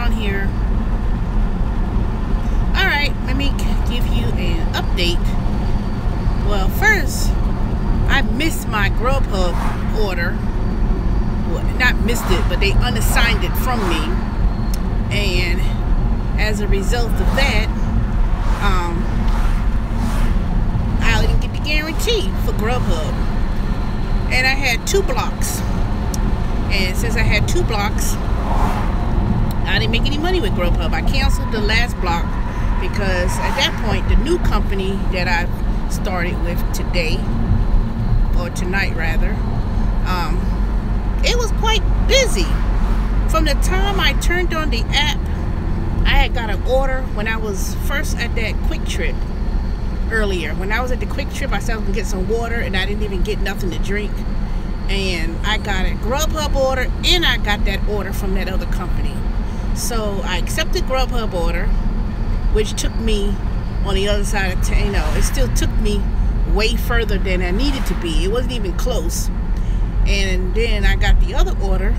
on here. Alright, let me give you an update. Well, first, I missed my Grubhub order. Well, not missed it, but they unassigned it from me. And as a result of that, I didn't get the guarantee for Grubhub. And I had 2 blocks. And since I had 2 blocks, I didn't make any money with Grubhub. I canceled the last block because at that point, the new company that I started with today, or tonight rather, it was quite busy. From the time I turned on the app, I had got an order when I was first at that Quick Trip earlier. When I was at the Quick Trip, I said I was gonna get some water and I didn't even get nothing to drink. And I got a Grubhub order and I got that order from that other company. So I accepted Grubhub order, which took me on the other side of town. It still took me way further than I needed to be. It wasn't even close. And then I got the other order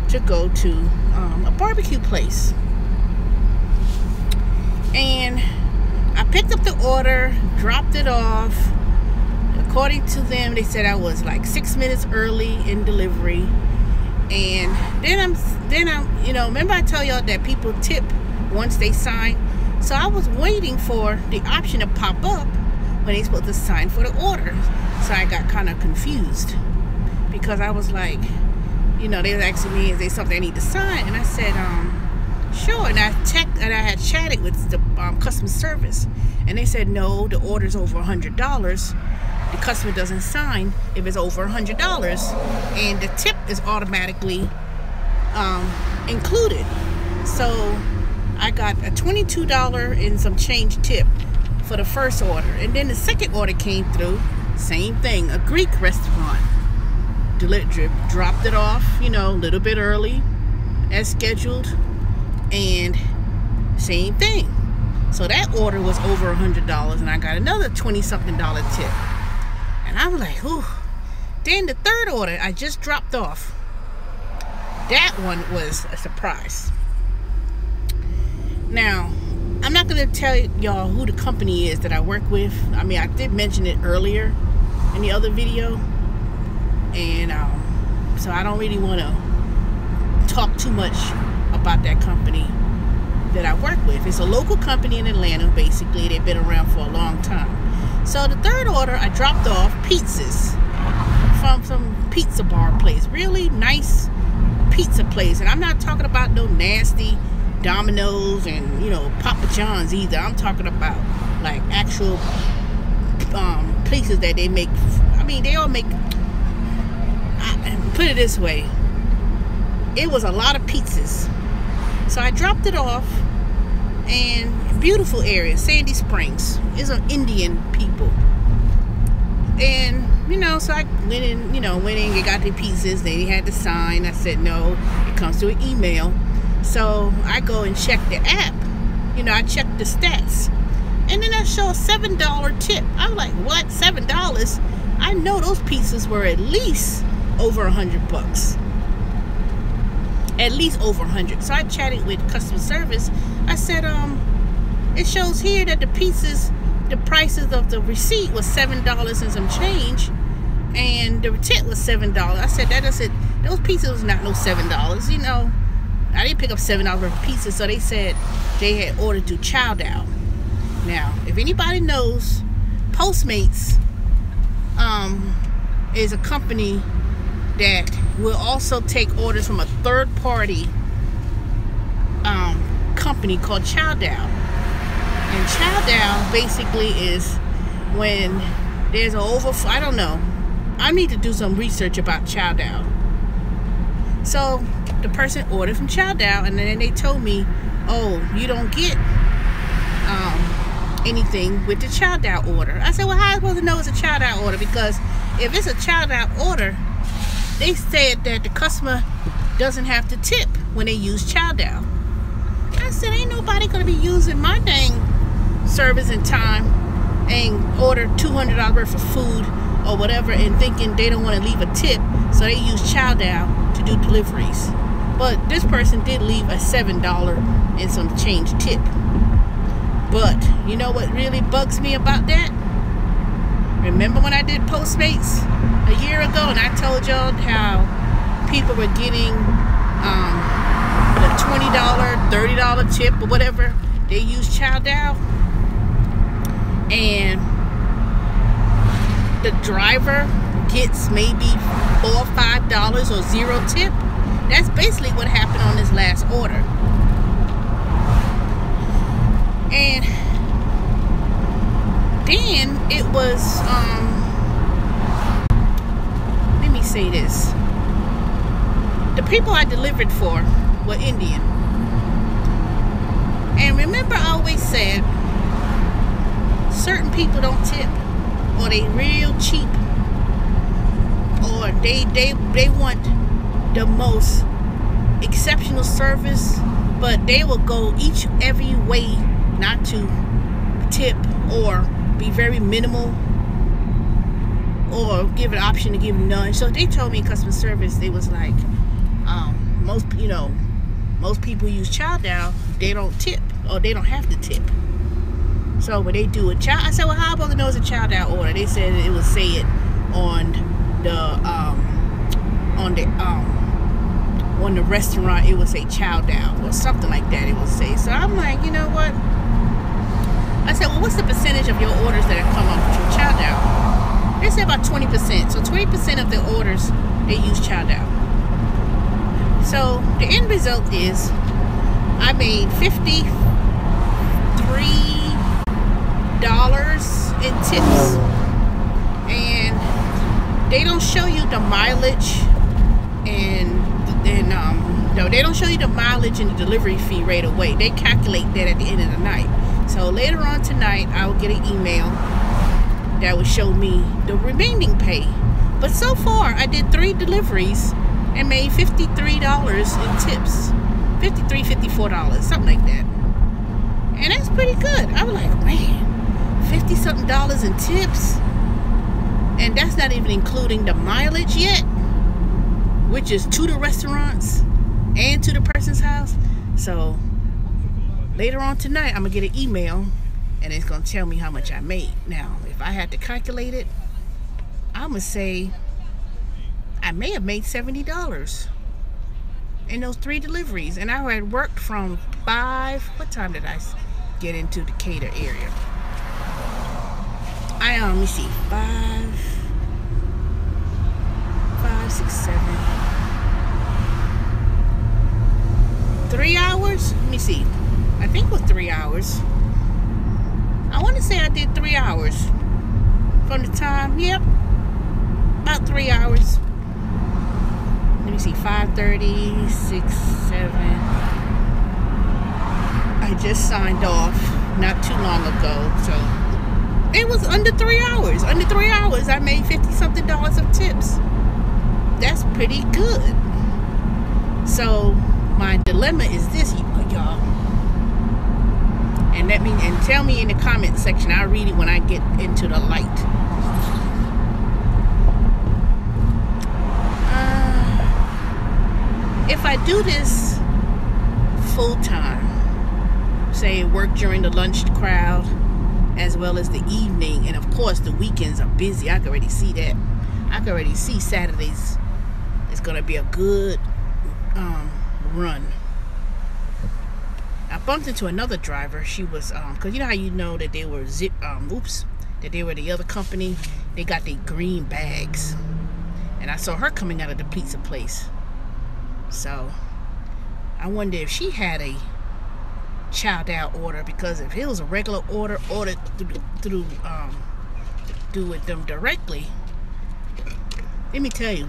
to go to a barbecue place. And I picked up the order, dropped it off. According to them, they said I was like 6 minutes early in delivery. And then I'm, remember I tell y'all that people tip once they sign? So I was waiting for the option to pop up when they're supposed to sign for the order. So I got kind of confused because I was like, they were asking me, is there something I need to sign? And I said, sure. And I checked, and I had chatted with the customer service, and they said, no, the order's over $100. The customer doesn't sign if it's over $100, and the tip is automatically included. So I got a $22 and some change tip for the first order, and then the second order came through, same thing, a Greek restaurant. Dropped it off, a little bit early as scheduled, and same thing. So that order was over $100, and I got another $20-something tip. And I was like, ooh. Then the third order I just dropped off, that one was a surprise. Now, I'm not going to tell y'all who the company is that I work with. I mean, I did mention it earlier in the other video. And so I don't really want to talk too much about that company that I work with. It's a local company in Atlanta, basically. They've been around for a long time. So the third order, I dropped off pizzas from some pizza bar place. Really nice pizza place. And I'm not talking about no nasty Domino's and, Papa John's either. I'm talking about like actual places that they make. I mean, they all make, put it this way, it was a lot of pizzas. So I dropped it off, and beautiful area, Sandy Springs. It's an Indian people. And, so I went in, they got the pizzas, they had to sign. I said, no, it comes through an email. So I go and check the app. I check the stats. And then I show a $7 tip. I'm like, what, $7? I know those pizzas were at least over $100. At least over 100. So I chatted with customer service. I said, it shows here that the pizzas, the prices of the receipt was $7 and some change, and the tip was $7. I said, those pizzas was not no $7. I didn't pick up $7 worth of pizza. So they said they had ordered through Chowdow. Now, if anybody knows, Postmates is a company that will also take orders from a third-party company called Chowdow. And Chowdow basically is when there's an overflow. I don't know. I need to do some research about Chowdow. So the person ordered from Chowdow, and then they told me, oh, you don't get anything with the Chowdow order. I said, well, how am I supposed to know it's a Chowdow order? Because if it's a Chowdow order, they said that the customer doesn't have to tip when they use Chowdow. I said, ain't nobody gonna be using my dang service in time and order $200 worth of food or whatever and thinking they don't want to leave a tip, so they use Chowdow to do deliveries. But this person did leave a $7 and some change tip. But you know what really bugs me about that? Remember when I did Postmates a year ago and I told y'all how people were getting the $20, $30 tip or whatever they use ChowDow, and the driver gets maybe $4 or $5 or 0 tip? That's basically what happened on this last order. And then it was let me say this. The people I delivered for were Indian. And remember I always said certain people don't tip, or they real cheap, or they want the most exceptional service, but they will go every way not to tip or be very minimal or give an option to give none. So they told me in customer service, they was like, most people use ChowDow, they don't tip, or they don't have to tip. So when they do a child, I said, well, how am I supposed to know it's a ChowDow order? They said it would say it on the restaurant, it would say ChowDow or something like that. It would say. So I'm like, you know what? I said, well, what's the percentage of your orders that have come up through ChowDow? They said about 20%. So 20% of the orders they use ChowDow. So the end result is I made $53 in tips, and they don't show you the mileage no, they don't show you the mileage and the delivery fee right away. They calculate that at the end of the night. So later on tonight I will get an email that will show me the remaining pay. But so far I did 3 deliveries and made $53 in tips. $53, $54, something like that. And that's pretty good. I was like, man, 50 something dollars in tips, and that's not even including the mileage yet, which is to the restaurants and to the person's house. So later on tonight I'm gonna get an email and it's gonna tell me how much I made. Now if I had to calculate it, I'm gonna say I may have made $70 in those 3 deliveries, and I had worked from 5. What time did I get into Decatur area? Let me see, 5, 6, 7, 3 hours. Let me see. I think it was 3 hours. I want to say I did 3 hours from the time. Yep, about 3 hours. Let me see, 5:30, 6, 7. I just signed off not too long ago, so it was under 3 hours. Under 3 hours, I made $50 something of tips. That's pretty good. So my dilemma is this, y'all. And tell me in the comment section. I'll read it when I get into the light. If I do this full time, say work during the lunch crowd as well as the evening, and of course the weekends are busy. I can already see that. I can already see Saturdays is gonna be a good run. I bumped into another driver. She was because you know how you know that they were that they were the other company. They got the green bags, and I saw her coming out of the pizza place. So I wonder if she had a ChowDow order, because if it was a regular order ordered through with them directly, let me tell you,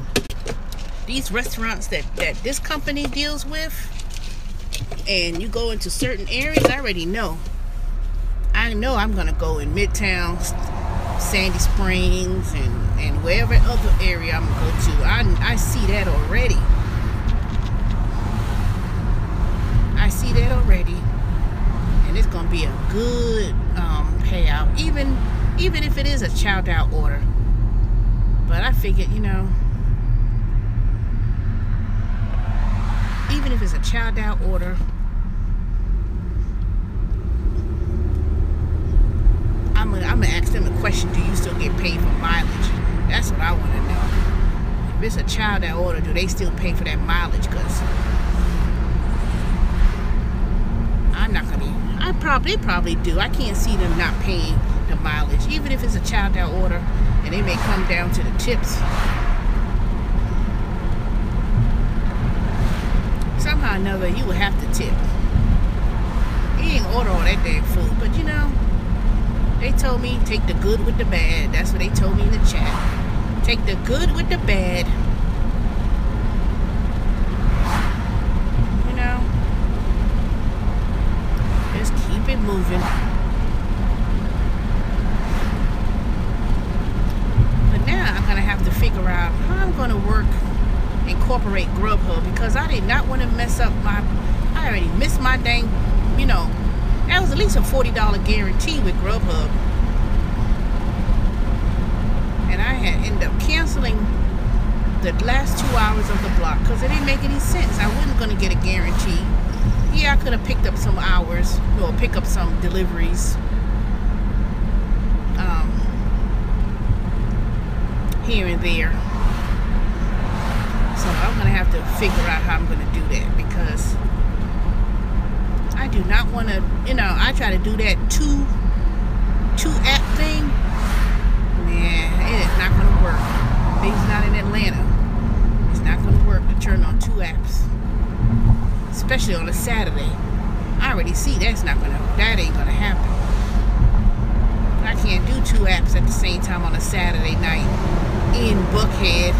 these restaurants that this company deals with, and you go into certain areas, I already know. I know I'm gonna go in Midtown, Sandy Springs, and wherever other area I'm gonna go to. I see that already. I see that already, and it's gonna be a good payout, even if it is a ChowDow order. But I figured, you know, even it's a child out order, I'm gonna ask them a question. Do you still get paid for mileage? That's what I want to know. If it's a child out order, do they still pay for that mileage? Because I'm not gonna. They probably do. I can't see them not paying the mileage, even if it's a child out order, and they may come down to the tips. Somehow or another, you would have to tip. You ain't order all that damn food, but you know, they told me take the good with the bad. That's what they told me in the chat. Take the good with the bad. You know, just keep it moving. But now I'm gonna have to figure out how I'm gonna incorporate Grubhub, because I did not want to mess up I already missed my dang, you know, that was at least a $40 guarantee with Grubhub, and I had ended up canceling the last 2 hours of the block because it didn't make any sense. I wasn't going to get a guarantee. Yeah, I could have picked up some hours or pick up some deliveries here and there. So I'm going to have to figure out how I'm going to do that, because I do not want to, you know, I try to do that two app thing. Man, it is not going to work. It's not in Atlanta. It's not going to work to turn on 2 apps, especially on a Saturday. I already see that ain't going to happen. I can't do 2 apps at the same time on a Saturday night in Buckhead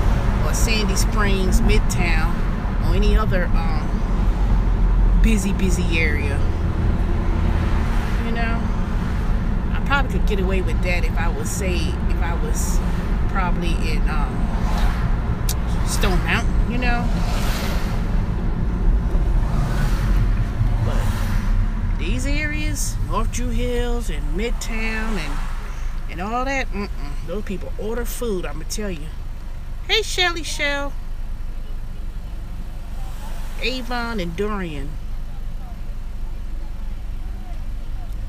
or Sandy Springs, Midtown, or any other busy area. You know, I probably could get away with that if I was probably in Stone Mountain, you know. But these areas, North Drew Hills and Midtown and all that, those people order food, I'm gonna tell you. Hey, Shelly Shell, Avon and Dorian.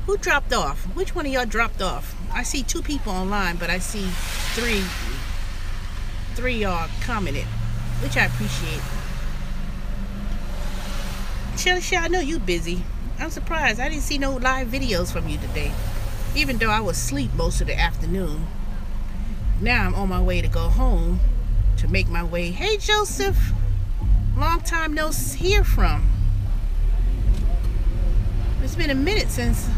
Who dropped off? Which one of y'all dropped off? I see 2 people online, but I see 3 y'all commented, which I appreciate. Shelly Shell, I know you busy. I'm surprised. I didn't see no live videos from you today, even though I was asleep most of the afternoon. Now I'm on my way to go home to make my way. Hey, Joseph. Long time no hear from. It's been a minute since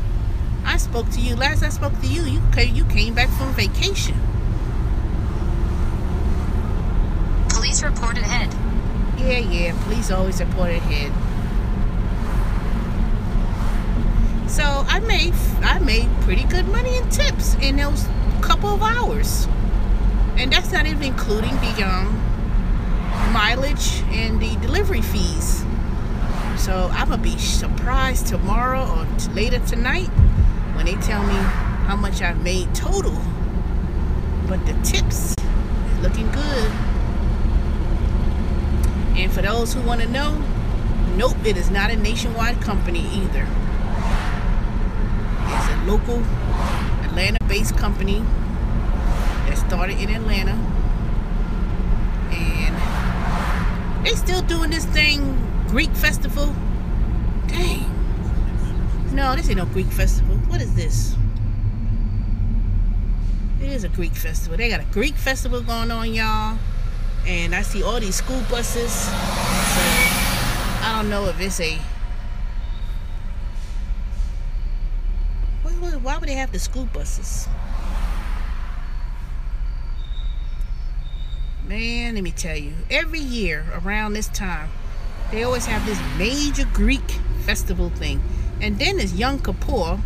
I spoke to you. Last I spoke to you, you came back from vacation. Police reported ahead. Yeah, police always report ahead. So I made pretty good money in tips in those couple of hours. And that's not even including the mileage and the delivery fees. So I'm gonna be surprised tomorrow or later tonight when they tell me how much I've made total. But the tips is looking good. And for those who want to know, nope, it is not a nationwide company either. It's a local Atlanta-based company that started in Atlanta, and they still doing this thing, Greek festival. Dang. No, this ain't no Greek festival. What is this? It is a Greek festival. They got a Greek festival going on, y'all. And I see all these school buses. So I don't know if it's a... Why would they have the school buses? Man, let me tell you, every year around this time, they always have this major Greek festival thing. And then there's Yom Kippur.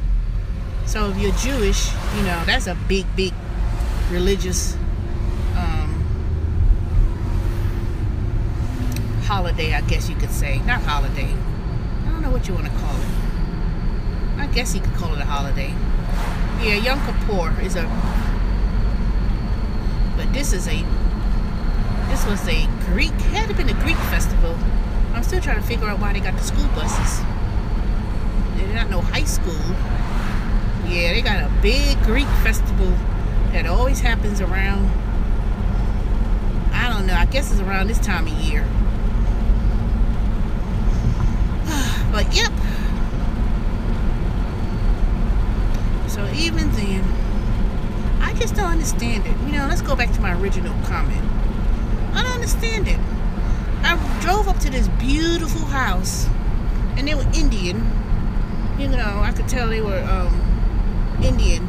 So if you're Jewish, you know, that's a big religious holiday, I guess you could say. Not holiday. I don't know what you want to call it. I guess you could call it a holiday. Yeah, Yom Kippur is a... But this was a Greek... It had been a Greek festival I'm still trying to figure out why they got the school buses. They're not no high school. Yeah, they got a big Greek festival that always happens around, I don't know, I guess it's around this time of year. But yep. So even then, I just don't understand it. You know, let's go back to my original comment. I don't understand it. I drove up to this beautiful house, and they were Indian. You know, I could tell they were Indian.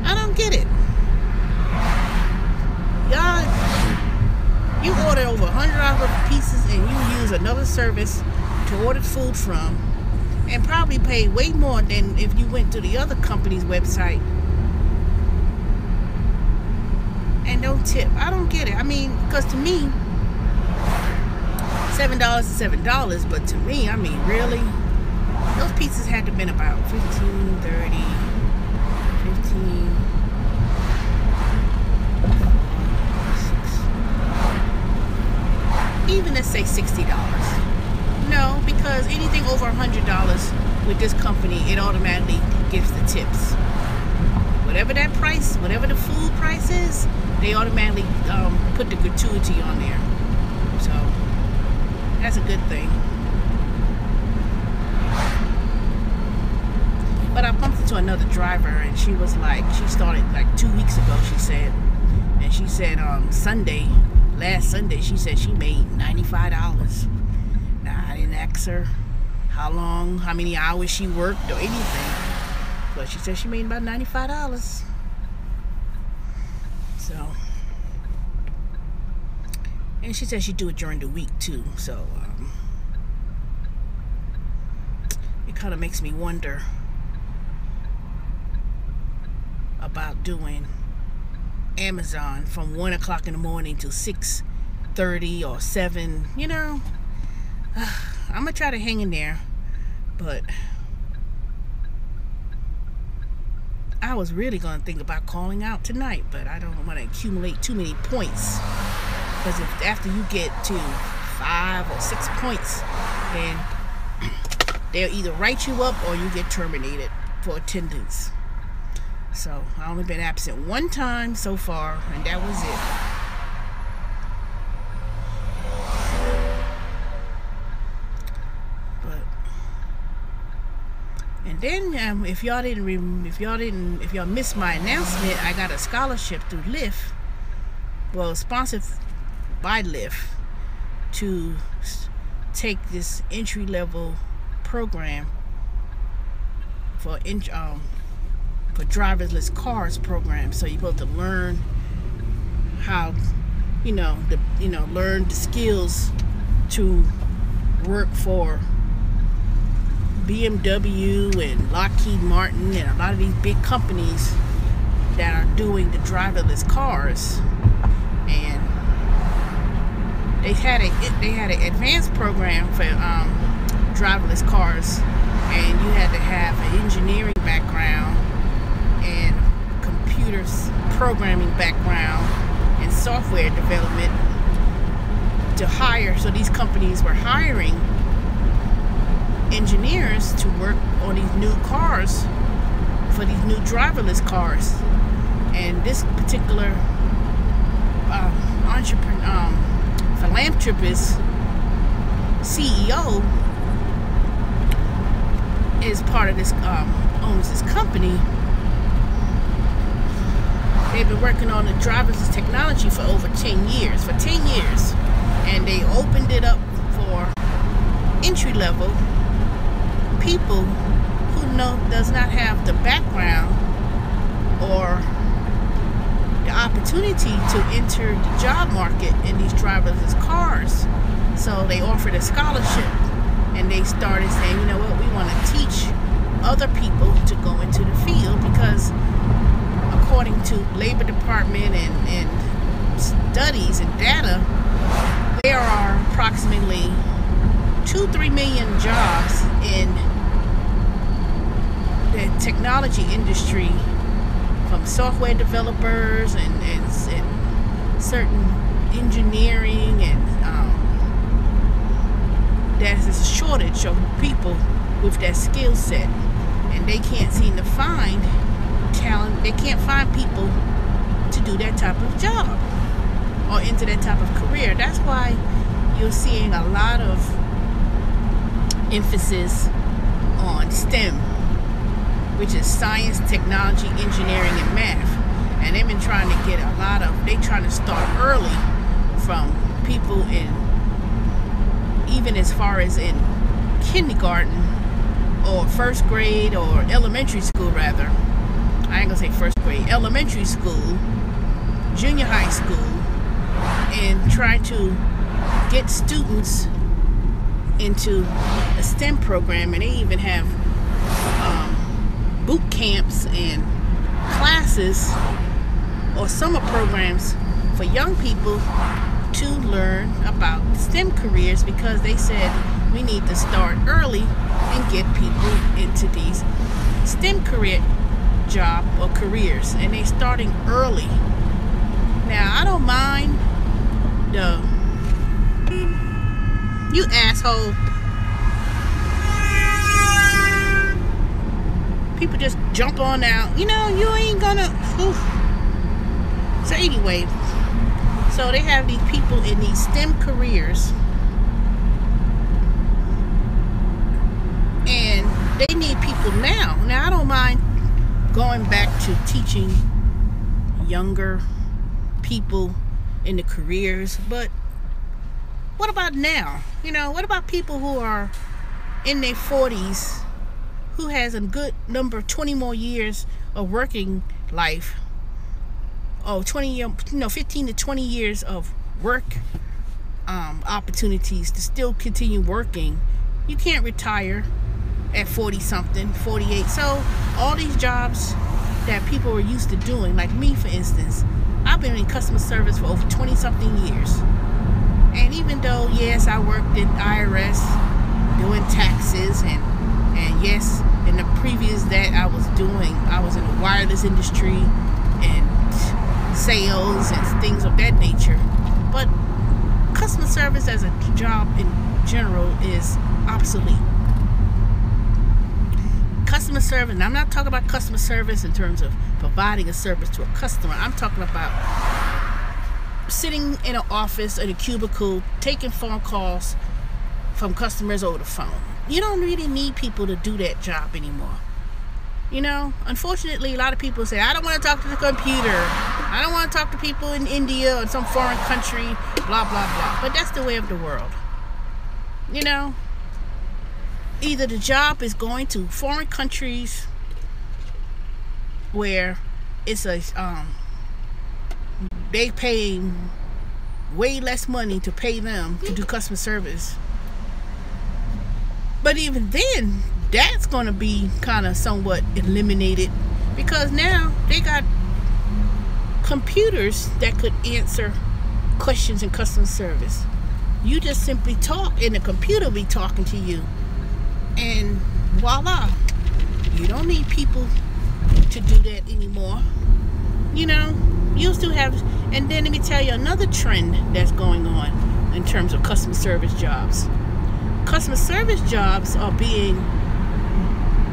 I don't get it. Y'all, you order over $100 worth of pieces and you use another service to order food from, and probably pay way more than if you went to the other company's website and don't tip. I don't get it. I mean, because to me, $7 is $7, but to me, I mean, really, those pizzas had to have been about 15, 30, 15, 6, even let's say $60. No, because anything over $100 with this company, it automatically gives the tips. Whatever that price, whatever the food price is, they automatically put the gratuity on there. So that's a good thing. But I bumped into another driver, and she was like, she started like 2 weeks ago, she said. And she said last Sunday, she said she made $95. Now, I didn't ask her how long, how many hours she worked or anything. But she said she made about $95. So, and she said she'd do it during the week too. So, it kind of makes me wonder about doing Amazon from 1 o'clock in the morning to 6:30 or 7. You know, I'm gonna try to hang in there, but I was really gonna think about calling out tonight, but I don't want to accumulate too many points, because if after you get to 5 or 6 points, then they'll either write you up or you get terminated for attendance. So I only been absent one time so far, and that was it. But and then if y'all missed my announcement, I got a scholarship through Lyft, well, sponsored by Lyft, to take this entry-level program for driverless cars program. So you're supposed to learn how, learn the skills to work for BMW and Lockheed Martin and a lot of these big companies that are doing the driverless cars. And they had an advanced program for driverless cars, and you had to have an engineering background and computers programming background and software development to hire. So these companies were hiring engineers to work on these new cars, for these new driverless cars. And this particular philanthropist CEO is part of this, owns this company. They've been working on the driverless technology for over 10 years, and they opened it up for entry-level people who does not have the background or the opportunity to enter the job market in these driverless cars. So they offered a scholarship, and they started saying, you know what, we want to teach other people to go into the field, because according to Labor Department and studies and data, there are approximately 2-3 million jobs in the technology industry, from software developers and certain engineering, and there's a shortage of people with that skill set, and they can't seem to find talent. They can't find people to do that type of job or into that type of career. That's why you're seeing a lot of emphasis on STEM, which is science, technology, engineering, and math. And they've been trying to get they're trying to start early from people even as far as in kindergarten or first grade, or elementary school rather. I ain't gonna say first grade, elementary school, junior high school, and try to get students into a STEM program. And they even have boot camps and classes or summer programs for young people to learn about STEM careers, because they said we need to start early and get people into these STEM job or careers, and they're starting early. Now, I don't mind you asshole. People just jump on out. You know, you ain't gonna. Oof. So anyway, so they have these people in these STEM careers, and they need people now. Now, I don't mind going back to teaching younger people in the careers, but what about now? You know, what about people who are in their 40s, who has a good number, 20 more years of working life, 15 to 20 years of work opportunities to still continue working. You can't retire at 40 something, 48. So all these jobs that people were used to doing, like me for instance, I've been in customer service for over 20 something years. And even though, yes, I worked in IRS doing taxes, and yes, in the previous that I was in the wireless industry and sales and things of that nature. But customer service as a job in general is obsolete. Customer service, and I'm not talking about customer service in terms of providing a service to a customer. I'm talking about sitting in an office, in a cubicle, taking phone calls from customers over the phone. You don't really need people to do that job anymore. You know, unfortunately, a lot of people say, I don't want to talk to the computer. I don't want to talk to people in India or some foreign country, blah, blah, blah. But that's the way of the world. You know, either the job is going to foreign countries where it's they paying way less money to pay them to do customer service. But even then, that's going to be kind of somewhat eliminated, because now they got computers that could answer questions in customer service. You just simply talk and the computer will be talking to you, and voila, you don't need people to do that anymore. You know, you still have. And then let me tell you another trend that's going on in terms of customer service jobs. Customer service jobs are being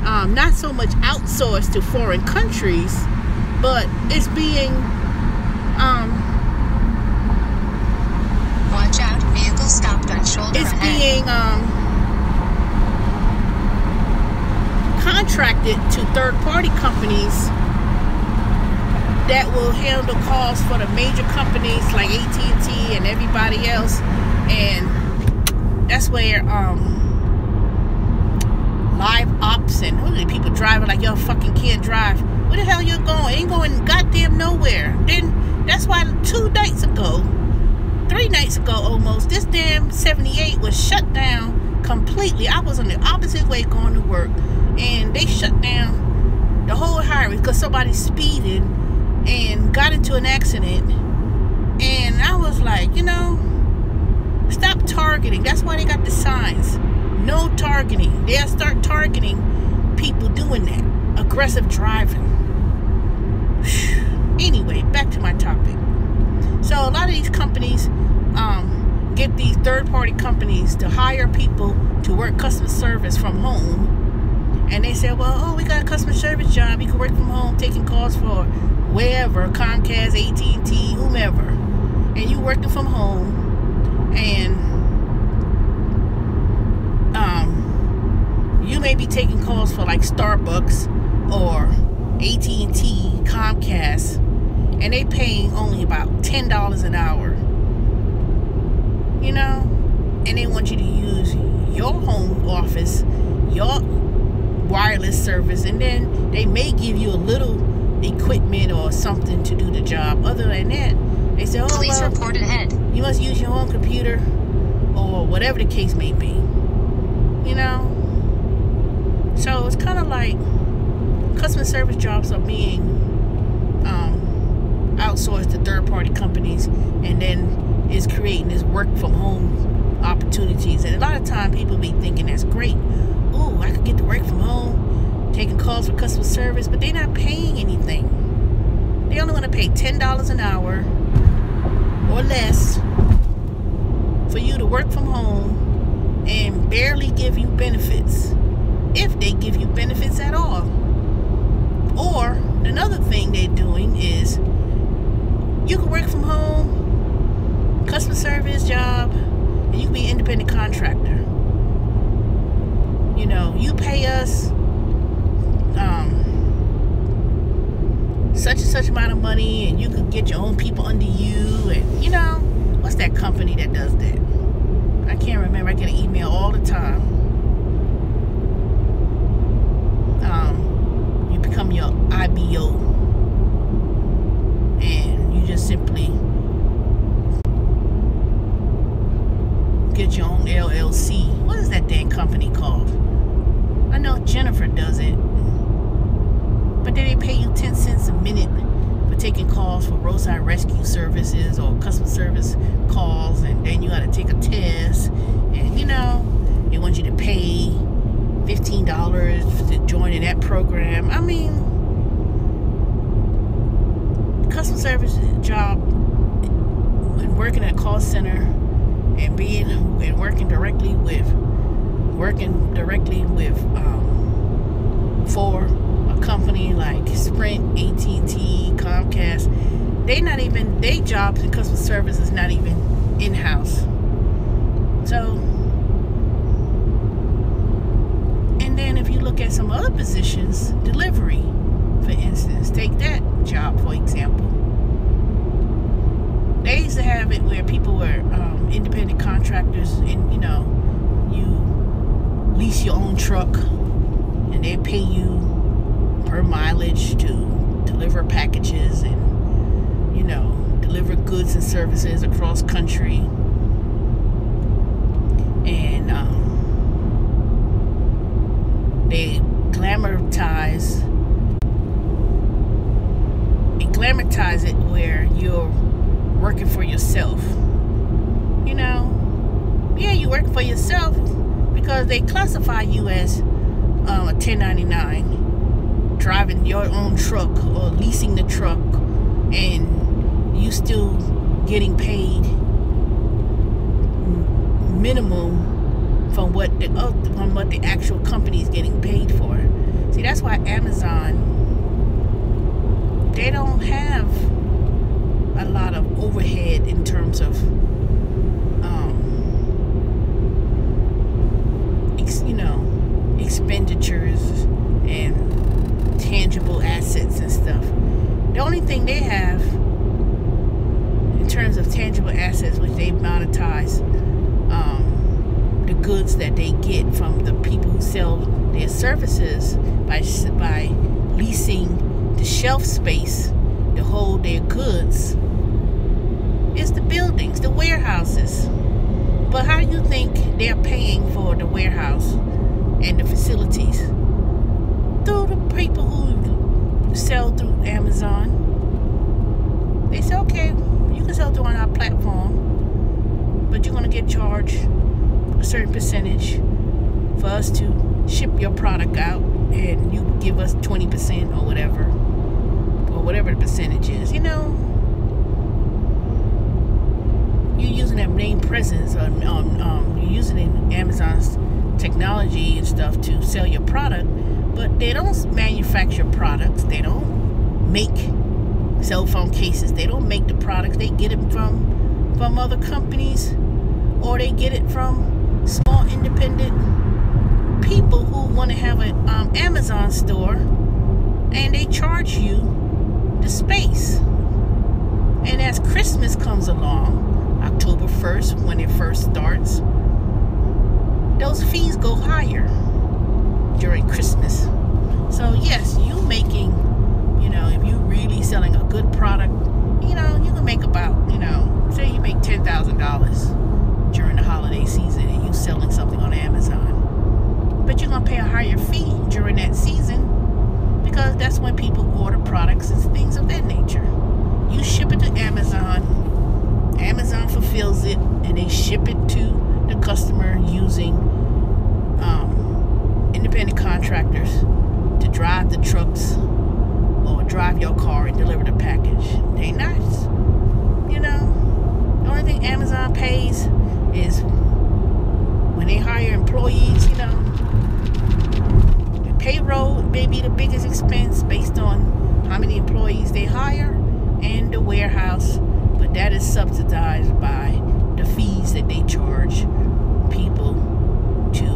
not so much outsourced to foreign countries, but it's being watch out, vehicle stopped on shoulder it's ahead. being contracted to third-party companies that will handle calls for the major companies like AT&T and everybody else. And that's where live ops and people driving like y'all fucking can't drive. Where the hell you going? Ain't going goddamn nowhere. Then that's why 3 nights ago almost, this damn 78 was shut down completely. I was on the opposite way going to work, and they shut down the whole highway because somebody speeded and got into an accident. And I was like, you know, stop targeting. That's why they got the signs. No targeting. They'll start targeting people doing that. Aggressive driving. Anyway, back to my topic. So a lot of these companies get these third-party companies to hire people to work customer service from home. And they say, well, we got a customer service job. You can work from home, taking calls for wherever, Comcast, AT&T, whomever. And you working from home, and you may be taking calls for like Starbucks or AT&T, Comcast, and they paying only about $10 an hour. You know, and they want you to use your home office, your wireless service, and then they may give you a little equipment or something to do the job. Other than that, they say, Police report ahead. You must use your own computer or whatever the case may be. You know? So it's kind of like customer service jobs are being outsourced to third-party companies, and then is creating this work from home opportunities. And a lot of time people be thinking that's great. Oh, I could get to work from home, taking calls for customer service, but they're not paying anything. They only want to pay $10 an hour or less for you to work from home and barely give you benefits, if they give you benefits at all. Or another thing they're doing is you can work from home, customer service job, and you can be an independent contractor. You know, you pay us such and such amount of money, and you could get your own people under you. And you know, what's that company that does that? I can't remember. I get an email all the time. You become your IBO, and you just simply get your own LLC. What is that dang company called? I know Jennifer does it, but then they pay you 10 cents a minute for taking calls for roadside rescue services or customer service calls, and then you got to take a test, and you know, they want you to pay $15 to join in that program. I mean, customer service job and working at a call center and working directly with for a company like Sprint, AT&T, Comcast, they jobs in customer service is not even in-house. So, and then if you look at some other positions, delivery, for instance, take that job for example. They used to have it where people were independent contractors, and you know, you lease your own truck and they pay you per mileage to deliver packages and, you know, deliver goods and services across country. And they glamorize it where you're working for yourself. You know, yeah, you work for yourself because they classify you as a 1099, driving your own truck or leasing the truck, and you still getting paid minimum from what the actual company is getting paid for. See, that's why Amazon, they don't have a lot of overhead in terms of expenditures and tangible assets and stuff. The only thing they have in terms of tangible assets, which they monetize, the goods that they get from the people who sell their services by leasing the shelf space to hold their goods, is the buildings, the warehouses. But how do you think they're paying for the warehouse and the facilities? Through the people who sell through Amazon. They say, okay, you can sell through on our platform, but you're going to get charged a certain percentage for us to ship your product out, and you give us 20% or whatever the percentage is. You know, using that name presence, or you're using Amazon's technology and stuff to sell your product, but they don't manufacture products. They don't make cell phone cases. They don't make the products. They get it from other companies, or they get it from small independent people who want to have an Amazon store, and they charge you the space. And as Christmas comes along, October 1st, when it first starts, those fees go higher during Christmas. So yes, you making, if you're really selling a good product, you can make about, say you make $10,000 during the holiday season and you selling something on Amazon. But you're going to pay a higher fee during that season because that's when people order products and things of that nature. You ship it to Amazon. Amazon fulfills it and they ship it to the customer using independent contractors to drive the trucks or drive your car and deliver the package. They nice. The only thing Amazon pays is when they hire employees, the payroll may be the biggest expense based on how many employees they hire and the warehouse, but that is subsidized by the fees that they charge people to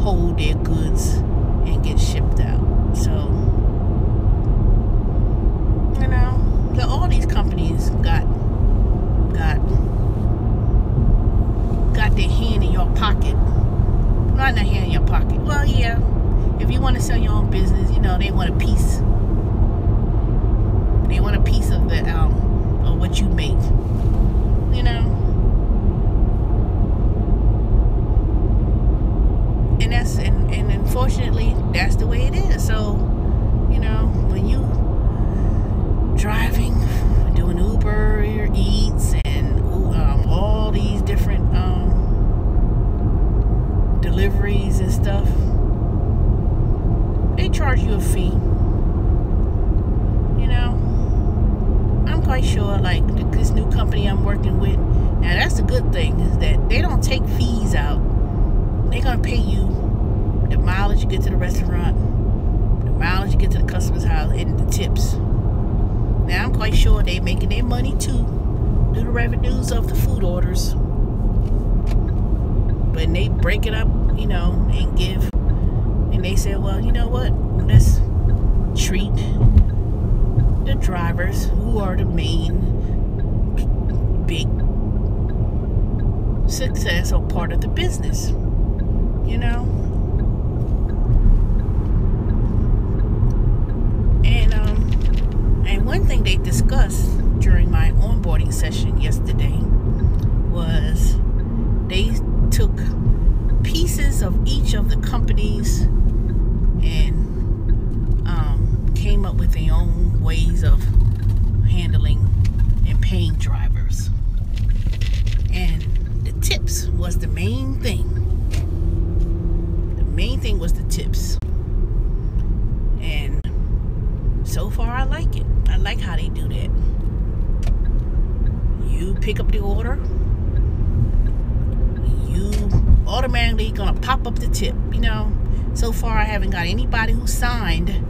hold their goods and get shipped out. So, all these companies got their hand in your pocket. Not their hand in your pocket. Well, yeah, if you want to sell your own business, they want a piece. They want a piece of the of what you make. And unfortunately that's the way it is. So, when you driving, doing Uber Eats and all these different deliveries and stuff, they charge you a fee. I'm quite sure, like this new company I'm working with, now that's the good thing, is that they don't take fees out. They're gonna pay you the mileage you get to the restaurant, the mileage you get to the customer's house, and the tips. Now I'm quite sure they're making their money too, do the revenues of the food orders. But they break it up, and give, and they say, well, you know what? Let's treat the drivers, who are the main big success or part of the business, And one thing they discussed during my onboarding session yesterday was they took pieces of each of the companies and came up with their own ways of handling and paying drivers. And the tips was the main thing. The main thing was the tips. And so far I like it. I like how they do that. You pick up the order, you automatically gonna pop up the tip. So far I haven't got anybody who signed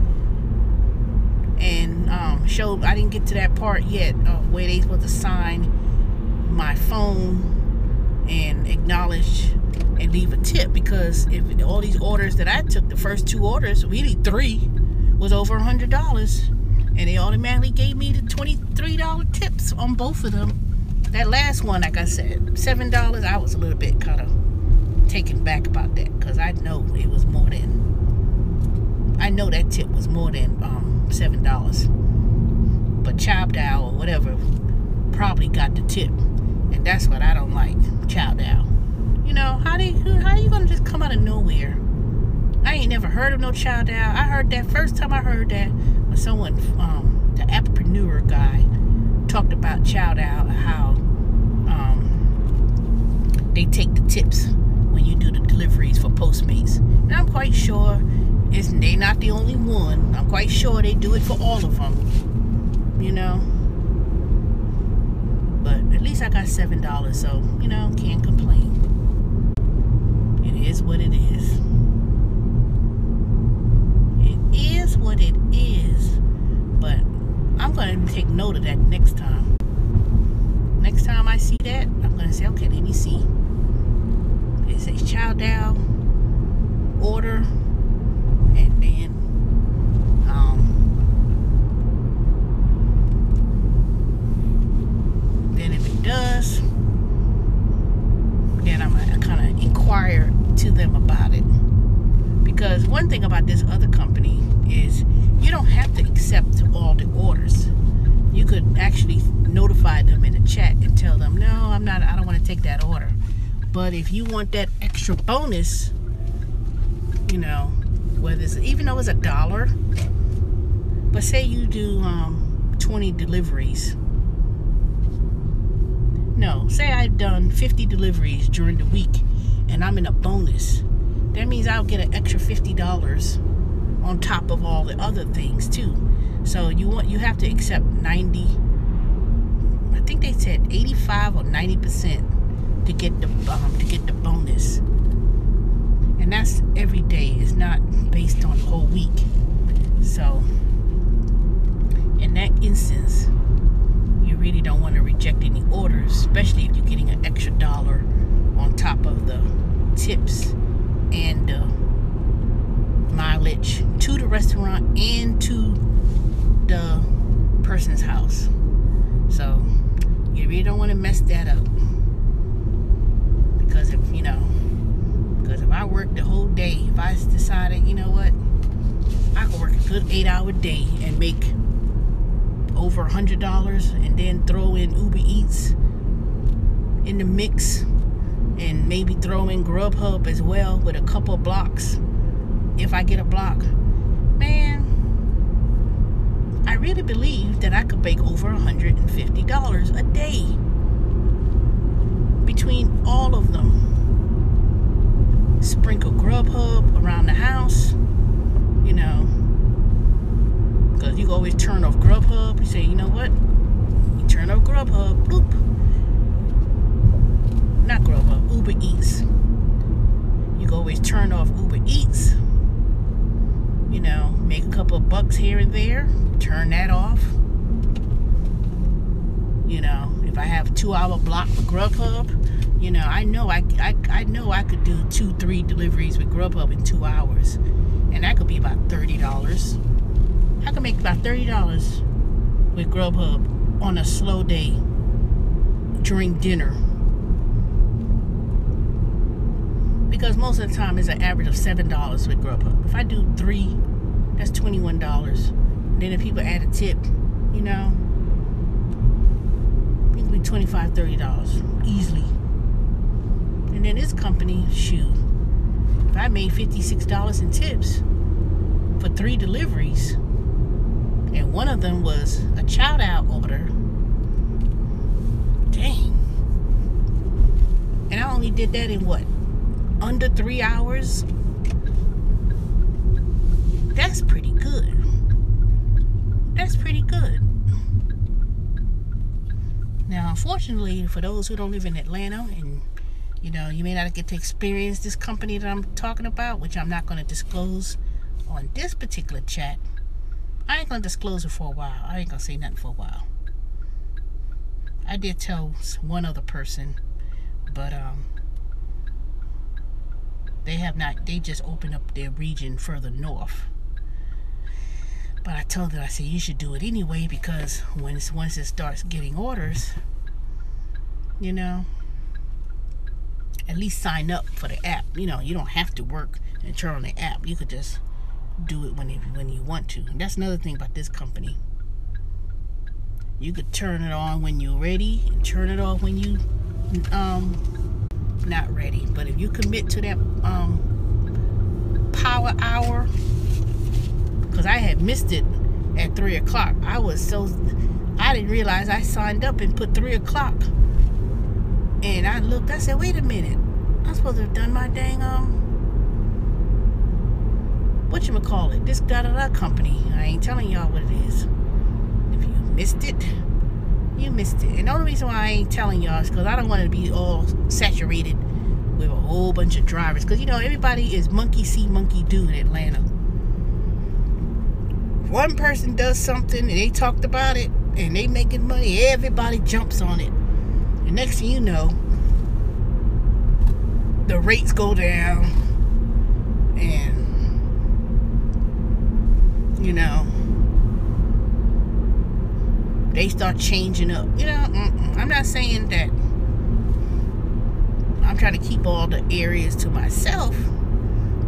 and showed. I didn't get to that part yet of where they supposed to sign my phone and acknowledge and leave a tip, because if all these orders that I took, the first 2 orders, really 3, was over $100, and they automatically gave me the $23 tips on both of them. That last one, like I said, $7, I was a little bit kind of taken back about that, because I know it was more than, I know that tip was more than $7. But Chowdow or whatever probably got the tip, and that's what I don't like. Chowdow, how you gonna just come out of nowhere? I ain't never heard of no Chowdow. I heard that first time I heard that when someone, the Appreneur guy, talked about Chowdow, how they take the tips when you do the deliveries for Postmates. And I'm quite sure they're not the only one. I'm quite sure they do it for all of them, But at least I got $7, so you know, can't complain. It is what it is. It is what it is. But I'm gonna take note of that next time. Next time I see that, I'm gonna say, okay, let me see. It says chow down, order, and then if it does, then I'm gonna kind of inquire to them about it. Because one thing about this other company is you don't have to accept all the orders. You could actually notify them in the chat and tell them, no, I don't want to take that order. But if you want that extra bonus, you know, whether it's, even though it's $1, but say you do 20 deliveries. No, say I've done 50 deliveries during the week and I'm in a bonus. That means I'll get an extra $50 on top of all the other things too. So you have to accept 90, I think they said 85 or 90% to get the bonus. And that's every day. It's not based on the whole week. So in that instance, you really don't want to reject any orders, especially if you're getting an extra $1 on top of the tips and mileage to the restaurant and to the person's house. So you really don't want to mess that up, because if I work the whole day, if I decided, you know what, I could work a good 8-hour day and make over $100 and then throw in Uber Eats in the mix and maybe throw in Grubhub as well with a couple of blocks. If I get a block, man, I really believe that I could make over $150 a day between all of them. Sprinkle Grubhub around the house, you know, because you can always turn off Grubhub. You say, you know what, you turn off Grubhub, bloop. Not Grubhub, Uber Eats. You can always turn off Uber Eats. You know, make a couple of bucks here and there, turn that off. You know, if I have a 2-hour block for Grubhub, you know, I know I could do 2-3 deliveries with Grubhub in 2 hours, and that could be about $30. I could make about $30 with Grubhub on a slow day during dinner, because most of the time it's an average of $7 with Grubhub. If I do 3, that's $21. And then if people add a tip, you know, it could be $25, $30 easily. And then this company, shoot, if I made $56 in tips for 3 deliveries, and one of them was a chow down order, dang. And I only did that in what? Under 3 hours? That's pretty good. That's pretty good. Now, unfortunately, for those who don't live in Atlanta, and you know, you may not get to experience this company that I'm talking about, which I'm not going to disclose on this particular chat. I ain't going to disclose it for a while. I ain't going to say nothing for a while. I did tell one other person, but they have not. They just opened up their region further north. But I told them, I said, you should do it anyway, because once it starts getting orders, you know, at least sign up for the app. You know, you don't have to work and turn on the app. You could just do it when you want to. And that's another thing about this company. You could turn it on when you're ready and turn it off when you not ready. But if you commit to that power hour, because I had missed it at 3 o'clock. I didn't realize I signed up and put 3 o'clock. And I looked, I said, wait a minute, I'm supposed to have done my dang whatchamacallit, this da-da-da company. I ain't telling y'all what it is. If you missed it, You missed it. And the only reason why I ain't telling y'all is because I don't want to be all saturated with a whole bunch of drivers. Because, you know, everybody is monkey see, monkey do in Atlanta. One person does something and they talked about it and they making money, everybody jumps on it. And next thing you know, the rates go down and, you know, they start changing up. You know, I'm not saying that I'm trying to keep all the areas to myself,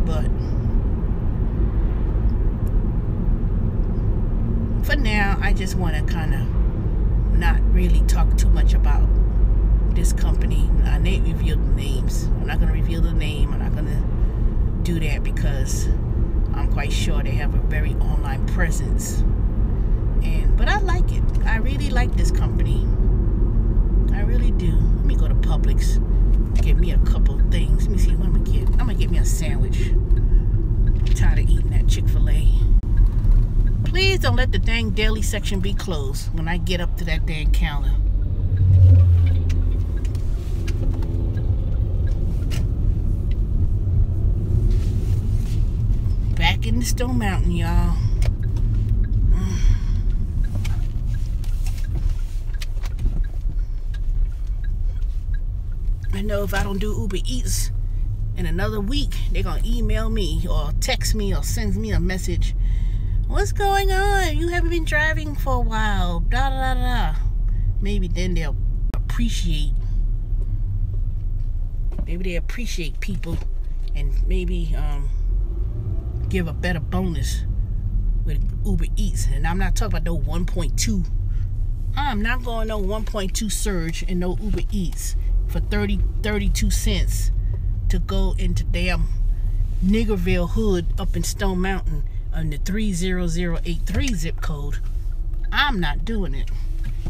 but for now, I just want to kind of not really talk too much about this company. They revealed the names. I'm not going to reveal the name. I'm not going to do that because I'm quite sure they have a very online presence. But I like it. I really like this company. I really do. Let me go to Publix. Get me a couple of things. Let me see what I'm going to get. I'm going to get me a sandwich. I'm tired of eating that Chick-fil-A. Please don't let the dang deli section be closed when I get up to that dang counter. Back in the Stone Mountain, y'all. I know if I don't do Uber Eats in another week, they're going to email me or text me or send me a message. What's going on? You haven't been driving for a while. Da da da da. Maybe then they'll appreciate. Maybe they appreciate people and maybe give a better bonus with Uber Eats. And I'm not talking about no 1.2. I'm not going no 1.2 surge and no Uber Eats for 32 cents to go into damn Niggerville hood up in Stone Mountain on the 30083 zip code. I'm not doing it.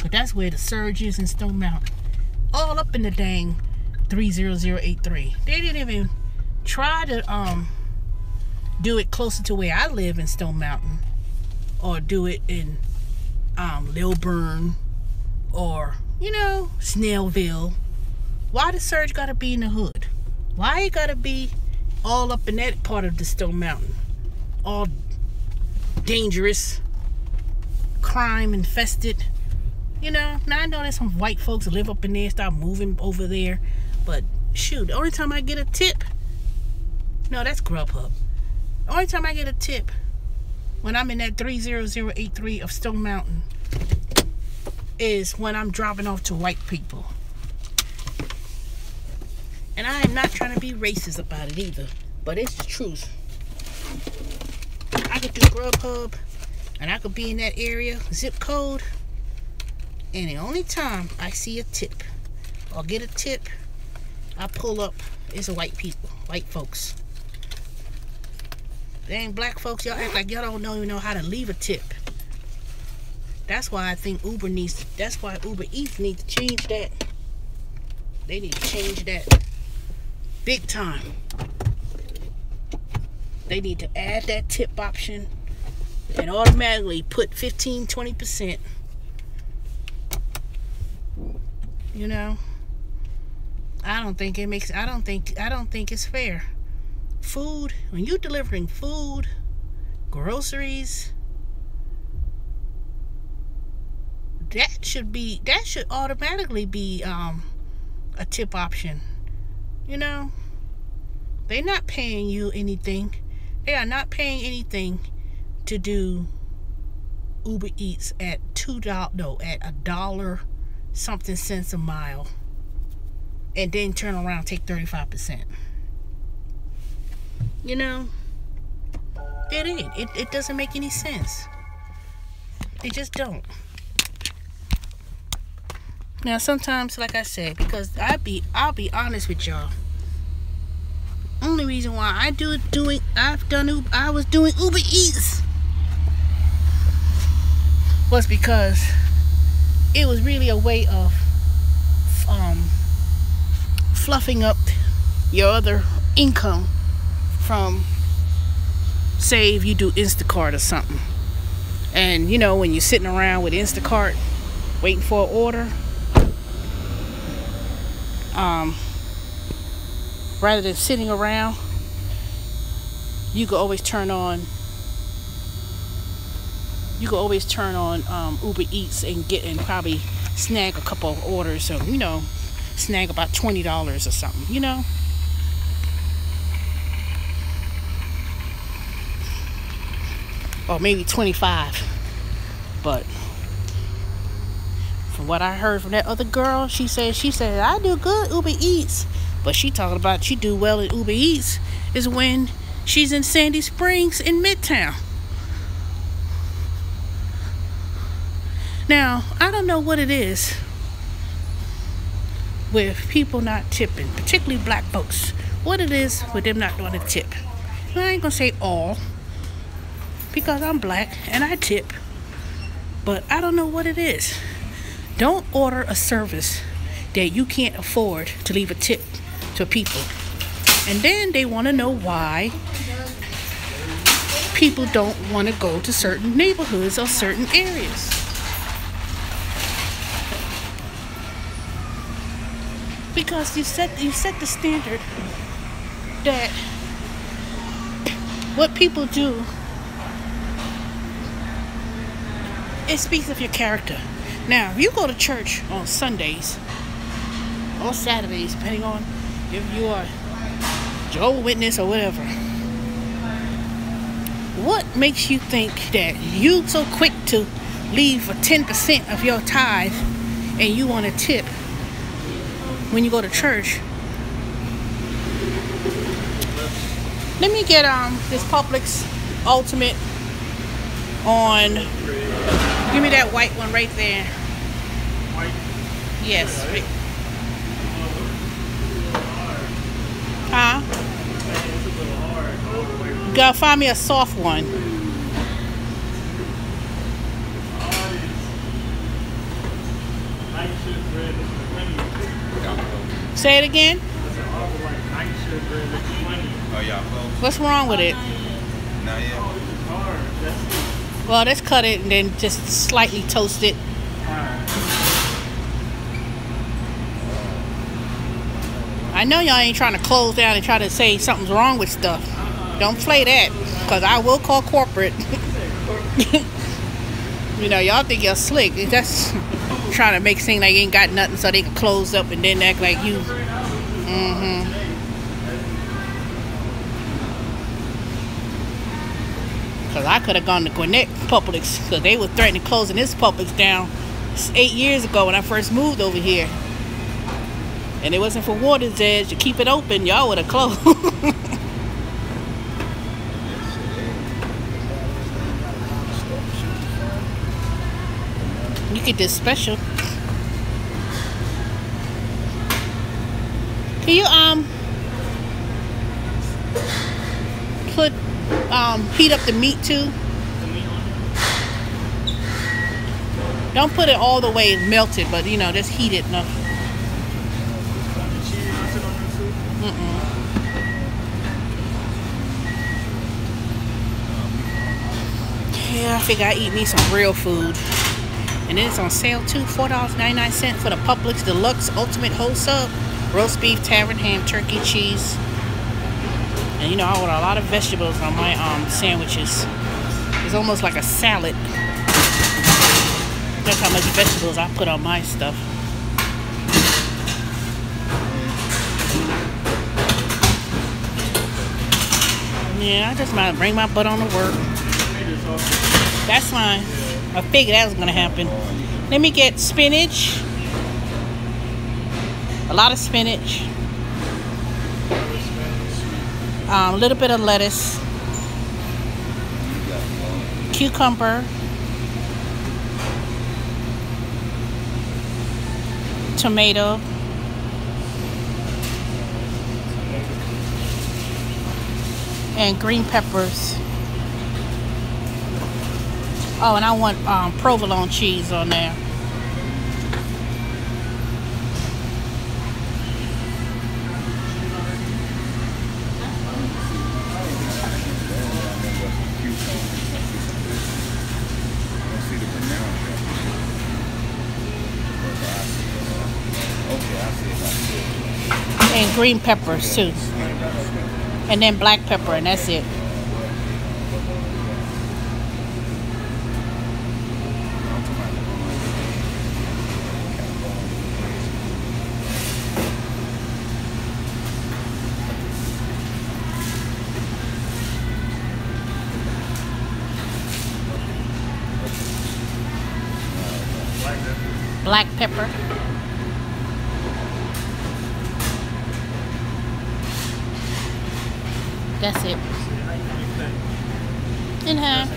But that's where the surge is in Stone Mountain. All up in the dang 30083. They didn't even try to do it closer to where I live in Stone Mountain, or do it in Lilburn, or, you know, Snellville. Why the surge gotta be in the hood? Why it gotta be all up in that part of the Stone Mountain? All dangerous, crime infested. You know, now I know there's some white folks that live up in there, start moving over there. But shoot, the only time I get a tip, no, that's Grubhub. The only time I get a tip when I'm in that 30083 of Stone Mountain is when I'm dropping off to white people. And I am not trying to be racist about it either, but it's the truth. I could do Grubhub, and I could be in that area, zip code, and the only time I see a tip or get a tip, I pull up, it's a white people, white folks. They ain't black folks. Y'all act like y'all don't even know how to leave a tip. That's why I think Uber that's why Uber Eats needs to change that. They need to change that big time. They need to add that tip option and automatically put 15-20%. You know, I don't think it's fair. Food, when you're delivering food, groceries, that should automatically be a tip option. You know, they're not paying you anything. They are not paying anything to do Uber Eats at at $1 something cents a mile, and then turn around and take 35%. You know, it doesn't make any sense. They just don't. Now sometimes, like I said, because I'll be honest with y'all. Only reason why I was doing Uber Eats was because it was really a way of fluffing up your other income from, say, if you do Instacart or something. And you know, when you're sitting around with Instacart, waiting for an order, rather than sitting around, you could always turn on Uber Eats and probably snag a couple of orders, so snag about $20 or something, or maybe 25. But from what I heard from that other girl, she said I do good Uber Eats, but she talking about she do well at Uber Eats is when she's in Sandy Springs in Midtown. Now, I don't know what it is with people not tipping, particularly black folks. What it is with them not doing a tip. And I ain't gonna say all, because I'm black and I tip, but I don't know what it is. Don't order a service that you can't afford to leave a tip to people. And then they want to know why people don't want to go to certain neighborhoods or certain areas. Because you set the standard that what people do, it speaks of your character. Now, if you go to church on Sundays or Saturdays, depending on if you are Jehovah's Witness or whatever, what makes you think that you so quick to leave a 10% of your tithe and you want to tip when you go to church? Let me get this Publix Ultimate on. Give me that white one right there. White? Yes. Huh? You gotta find me a soft one. Say it again. What's wrong with it? Well, let's cut it and then just slightly toast it. I know y'all ain't trying to close down and try to say something's wrong with stuff. Don't play that, because I will call corporate. Y'all think you're slick. It's just trying to make it seem like you ain't got nothing so they can close up and then act like you. Because I could have gone to Gwinnett Publix, because they were threatening closing this Publix down 8 years ago when I first moved over here. And it wasn't for Water's Edge to keep it open, y'all would have closed. You get this special. Can you put heat up the meat too? Don't put it all the way melted, but just heat it enough. Yeah, I figure I eat me some real food. And then it's on sale too, $4.99 for the Publix Deluxe Ultimate Whole Sub, roast beef, tavern ham, turkey, cheese. And I order a lot of vegetables on my sandwiches. It's almost like a salad. That's how much vegetables I put on my stuff. Yeah, I just might bring my butt on to work. That's fine. I figured that was gonna happen. Let me get spinach. A lot of spinach. A little bit of lettuce. Cucumber. Tomato. And green peppers. Oh, and I want provolone cheese on there. And green peppers too. And then black pepper, and that's it. Black pepper. That's it. In half.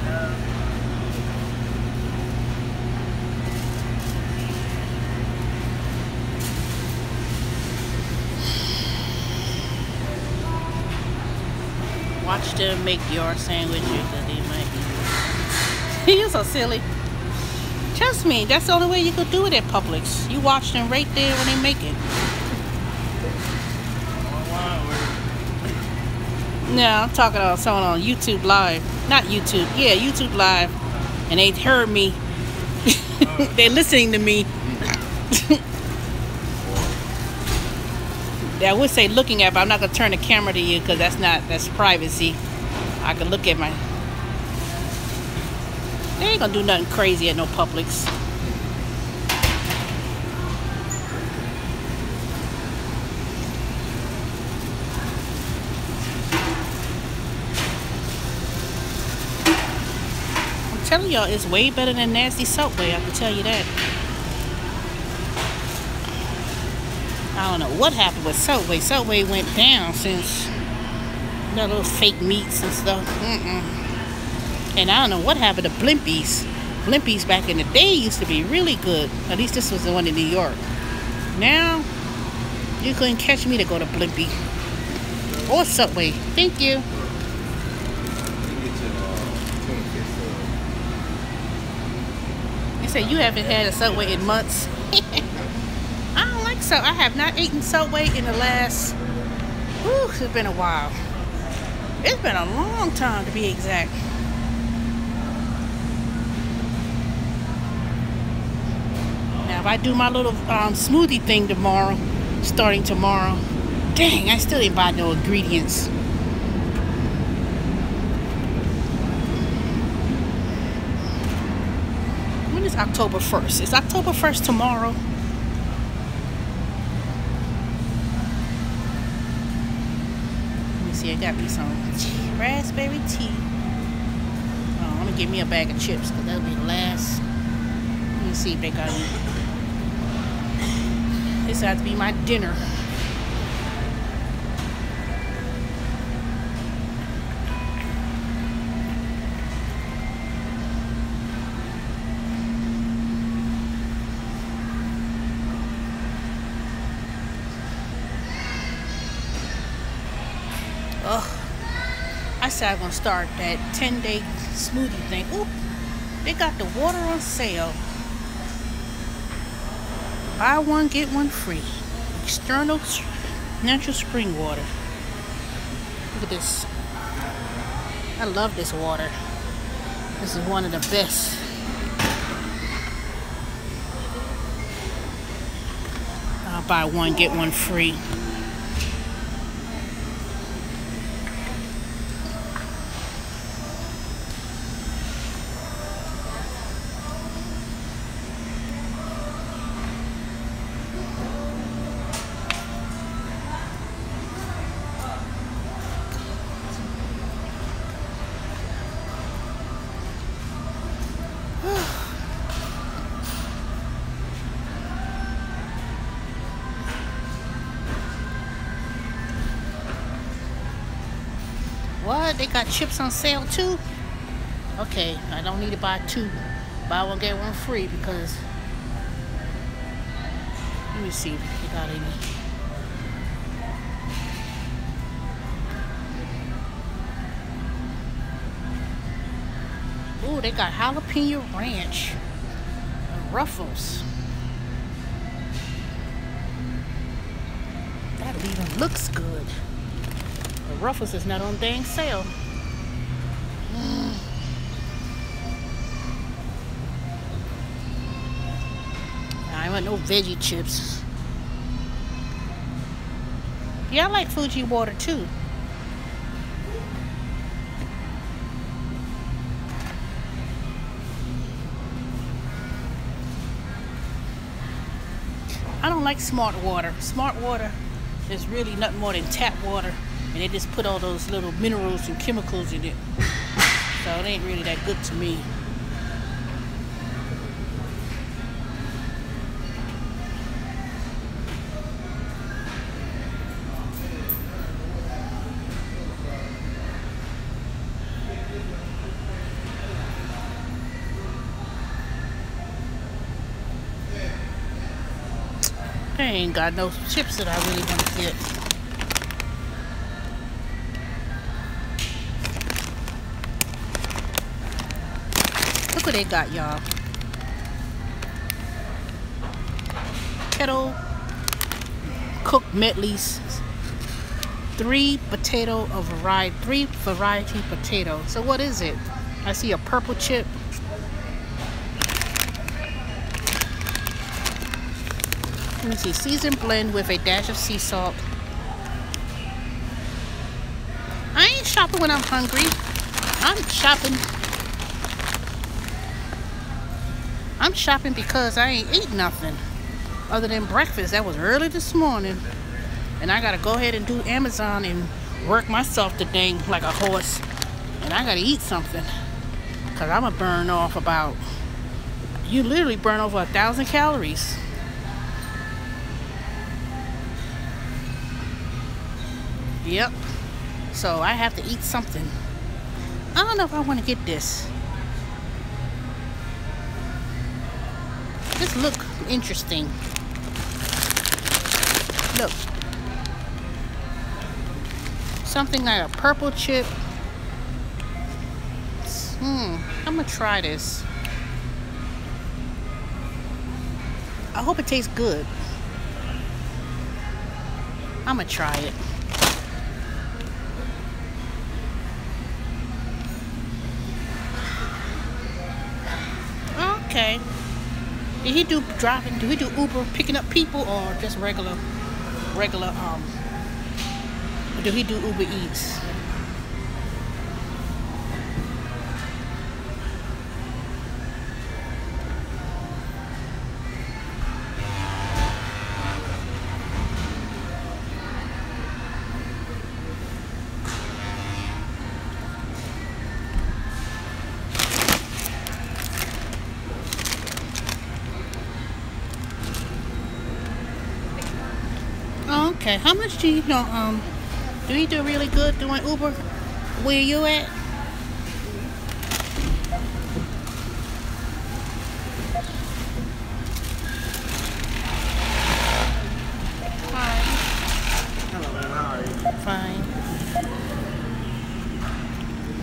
Watch them make your sandwiches that they might eat. You're so silly. Trust me, that's the only way you could do it at Publix. You watch them right there when they make it. No, I'm talking about someone on YouTube Live. Not YouTube. Yeah, YouTube Live. And they heard me. They're listening to me. I would say looking at, but I'm not going to turn the camera to you because that's privacy. I can look at my... They ain't going to do nothing crazy at no Publix. I'm telling y'all, it's way better than Nasty Subway, I can tell you that. I don't know what happened with Subway. Subway went down since that little fake meats and stuff. And I don't know what happened to Blimpies. Blimpies back in the day used to be really good. At least this was the one in New York. Now, you couldn't catch me to go to Blimpie. Or Subway. Thank you. You say you haven't had a Subway in months. I don't like Subway. I have not eaten Subway in the last... Whew, it's been a while. It's been a long time to be exact. Now, if I do my little smoothie thing tomorrow, starting tomorrow, dang, I still didn't buy no ingredients. When is October 1st? Is October 1st tomorrow? Let me see, I got me some raspberry tea. Oh, I'm gonna give me a bag of chips because that'll be the last. Let me see if they got any. This has to be my dinner. Oh, I said I'm gonna start that 10-day smoothie thing. Ooh, they got the water on sale. Buy one, get one free. External natural spring water. Look at this. I love this water. This is one of the best. I'll buy one, get one free. What? They got chips on sale too? Okay, I don't need to buy two. Buy one, get one free because... Let me see if they got any. Ooh, they got jalapeno ranch. And Ruffles. That even looks good. The Ruffles is not on dang sale. I want no veggie chips. Yeah, I like Fuji water too. I don't like Smart Water. Smart Water is really nothing more than tap water, and they just put all those little minerals and chemicals in it. So it ain't really that good to me. I ain't got no chips that I really want to get. Look what they got, y'all. Kettle cooked medleys. Three variety potato. So what is it? I see a purple chip. Let me see. Seasoned blend with a dash of sea salt. I ain't shopping when I'm hungry. I'm shopping because I ain't eat nothing other than breakfast. That was early this morning. And I gotta go ahead and do Amazon and work myself to dang like a horse. And I gotta eat something. Cause I'm gonna burn off about, you literally burn over 1,000 calories. Yep. So I have to eat something. I don't know if I want to get this. This look interesting. Look. Something like a purple chip. I'm gonna try this. I hope it tastes good. I'm gonna try it. Okay. Did he do driving? Do he do Uber picking up people or just regular or do he do Uber Eats? Okay, how much do you know, do you do really good doing Uber? Where you at? Hi. Hello, man. How are you? Fine.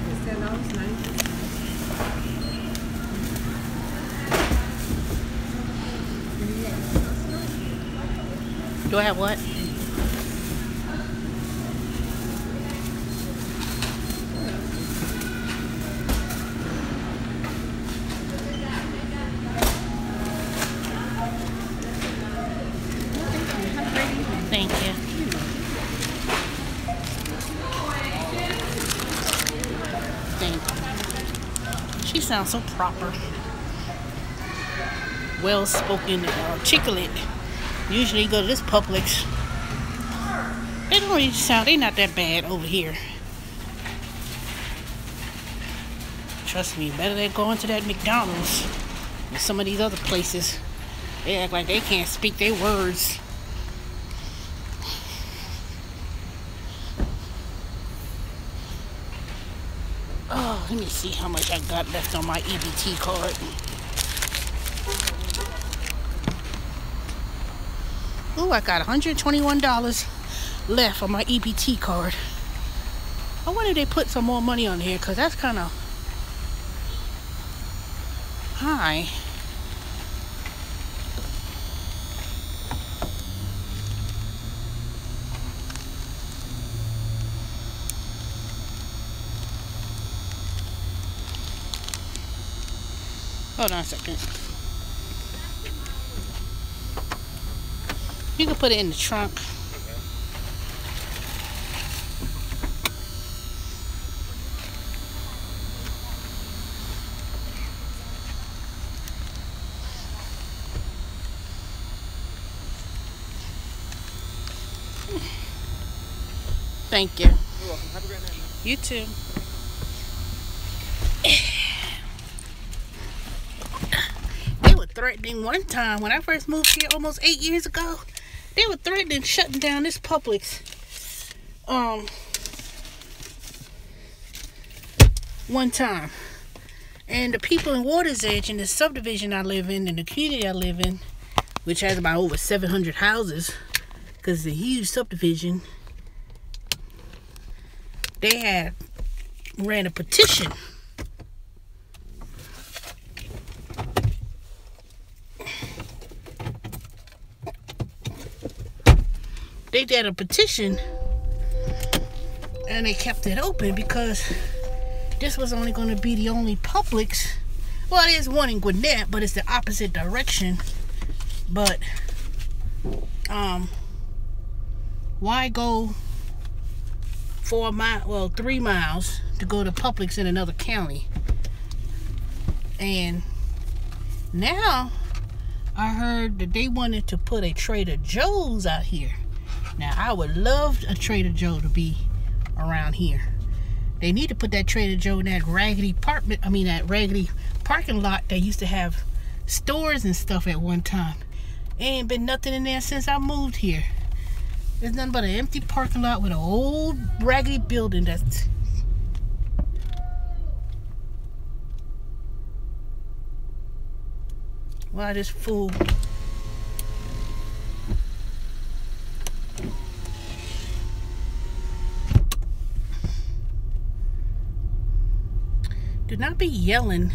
It's $10, Do I have what? Thank you. Thank you. She sounds so proper. Well-spoken, articulate. Usually you go to this Publix. They don't really sound, they not that bad over here. Trust me, better than going to that McDonald's and some of these other places. They act like they can't speak their words. Oh, let me see how much I got left on my EBT card. Oh, I got $121 left on my EBT card. I wonder if they put some more money on here, because that's kind of high. Hold on a second. You can put it in the trunk. Thank you. You're welcome. Have a great night. You too. They were threatening one time when I first moved here almost 8 years ago. They were threatening shutting down this Publix. One time. And the people in Waters Edge, in the subdivision I live in, the community I live in, which has about over 700 houses, because it's a huge subdivision, they had ran a petition and they kept it open because this was only going to be the only Publix. Well, there's one in Gwinnett, but it's the opposite direction. But why go 3 miles to go to Publix in another county? And now I heard that they wanted to put a Trader Joe's out here. Now I would love a Trader Joe to be around here. They need to put that Trader Joe in that raggedy parking lot that used to have stores and stuff at one time. Ain't been nothing in there since I moved here. There's nothing but an empty parking lot with an old raggedy building that's... Wow, this fool. Do not be yelling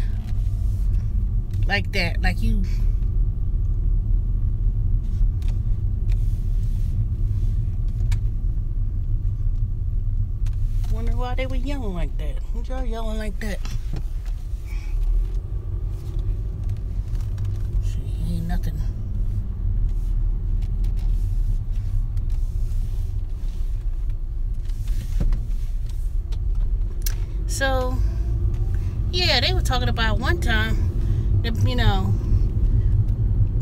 like that, like you... Wonder why they were yelling like that. What y'all yelling like that? See, ain't nothing. So, yeah, they were talking about one time, you know,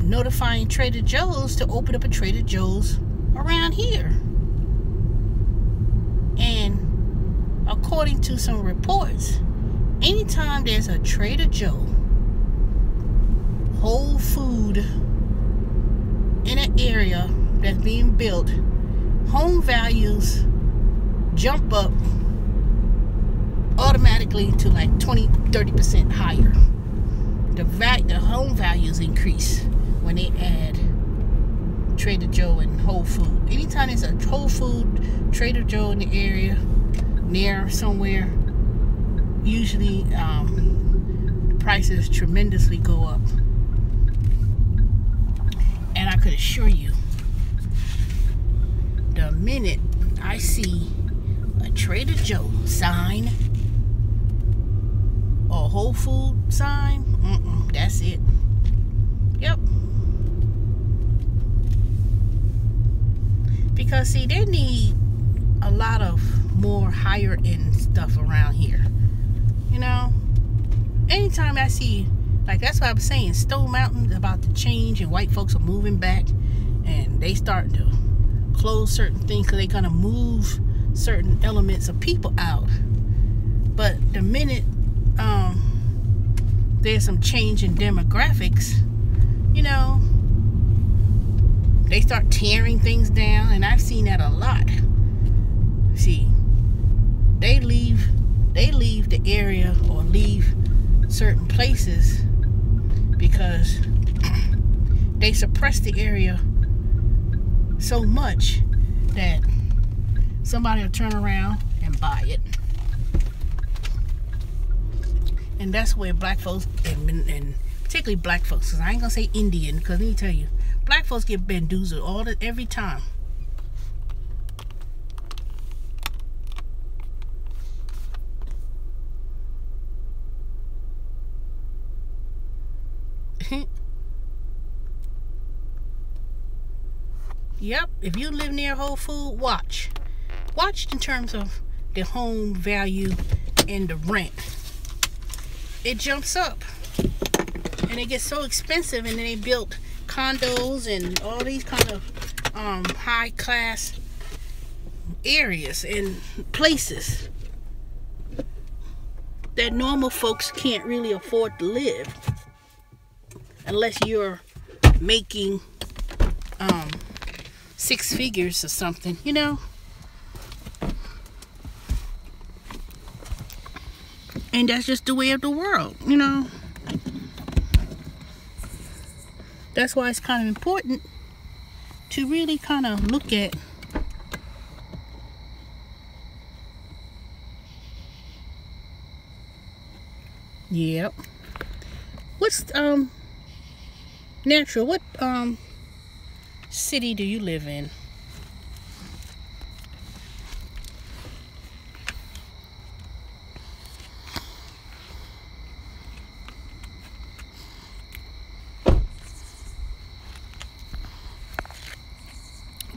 notifying Trader Joe's to open up a Trader Joe's around here. And according to some reports, anytime there's a Trader Joe, Whole Food in an area that's being built, home values jump up automatically to like 20-30% higher. The home values increase when they add Trader Joe and Whole Food. Anytime there's a Whole Food, Trader Joe in the area near somewhere, usually the prices tremendously go up. And I could assure you, the minute I see a Trader Joe sign or Whole Food sign, that's it. Yep. Because see, they need a lot of more higher end stuff around here. You know, anytime I see, like, that's what I'm saying, Stone Mountain is about to change and white folks are moving back and they starting to close certain things because they're gonna move certain elements of people out. But the minute there's some change in demographics, you know, they start tearing things down, and I've seen that a lot. See, they leave the area or leave certain places because they suppress the area so much that somebody will turn around and buy it. And that's where black folks, and particularly black folks, because I ain't gonna say Indian, because let me tell you, black folks get bamboozled every time. Yep, if you live near Whole Food, watch in terms of the home value and the rent. It jumps up and it gets so expensive, and then they built condos and all these kind of high class areas and places that normal folks can't really afford to live unless you're making six figures or something, you know. And that's just the way of the world, you know. That's why it's kind of important to really kind of look at yep. What's natural? What city do you live in?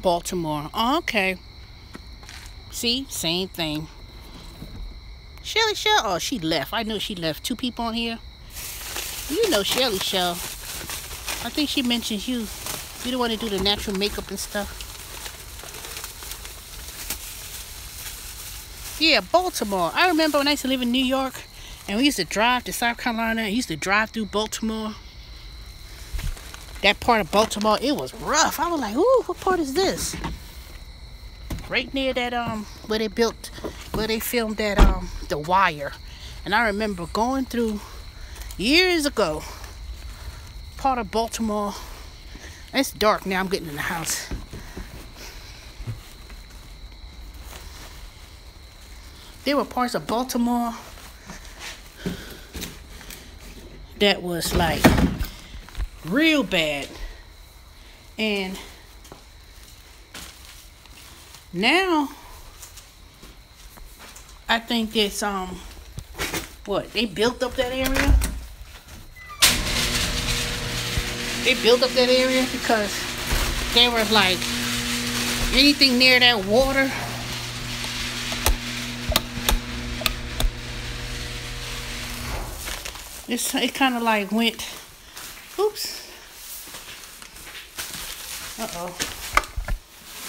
Baltimore. Oh, okay. See, same thing. Shelly Shell. Oh, she left. I knew she left. Two people on here. You know Shelly Shell. I think she mentioned you. You don't want to do the natural makeup and stuff. Yeah, Baltimore. I remember when I used to live in New York and we used to drive to South Carolina and used to drive through Baltimore. That part of Baltimore, it was rough. I was like, ooh, what part is this? Right near that where they filmed that The Wire. And I remember going through years ago part of Baltimore. It's dark now. I'm getting in the house. There were parts of Baltimore that was like real bad. And now I think it's what, they built up that area? They built up that area because they were like anything near that water. It kind of like went, oops. Uh-oh.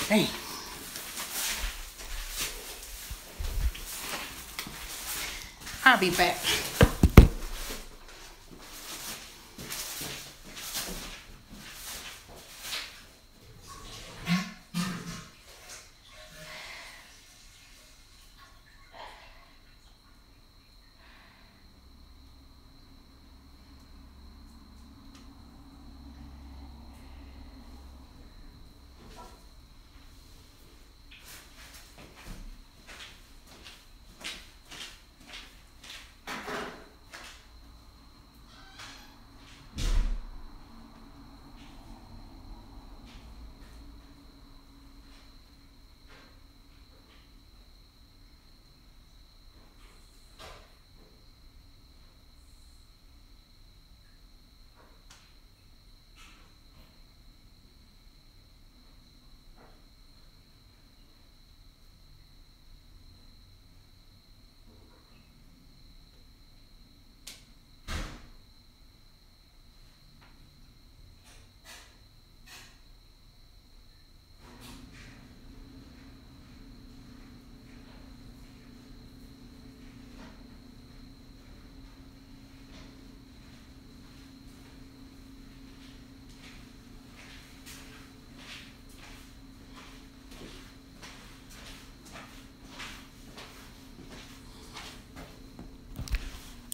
Dang. I'll be back.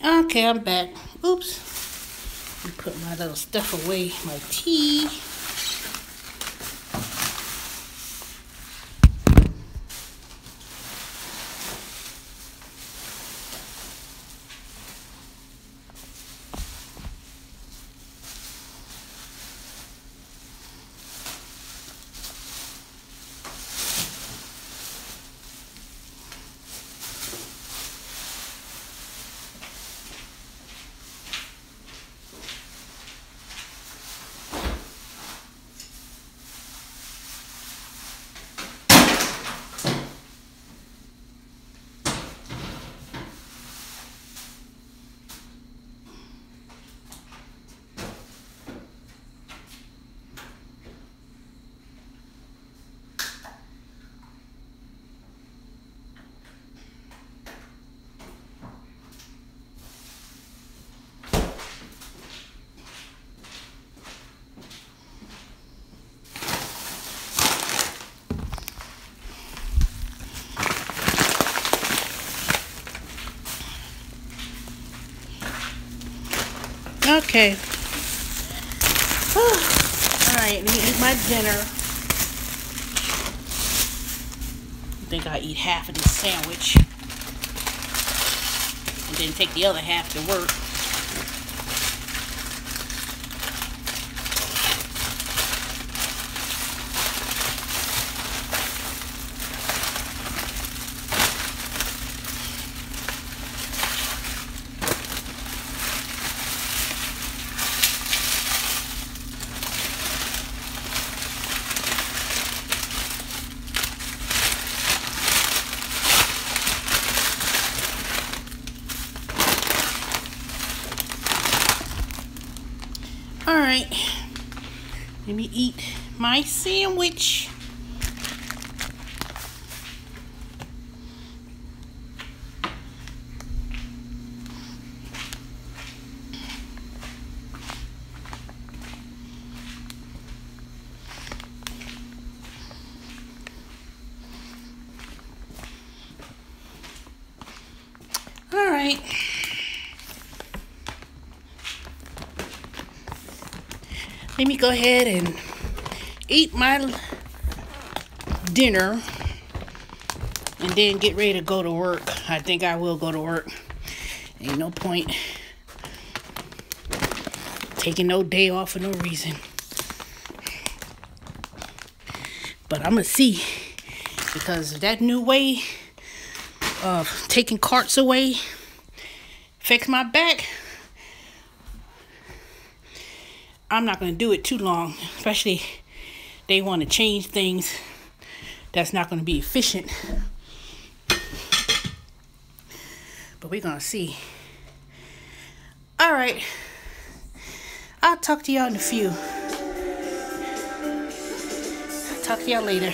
Okay, I'm back. Oops. Let me put my little stuff away, my tea. Okay. Alright, let me eat my dinner. I think I'll eat half of this sandwich. And then take the other half to work. Alright, let me eat my sandwich. Alright. Let me go ahead and eat my dinner and then get ready to go to work. I think I will go to work. Ain't no point taking no day off for no reason. But I'm gonna see, because that new way of taking carts away affects my back. I'm not going to do it too long, especially they want to change things that's not going to be efficient. But we're going to see. All right. I'll talk to y'all in a few. Talk to y'all later.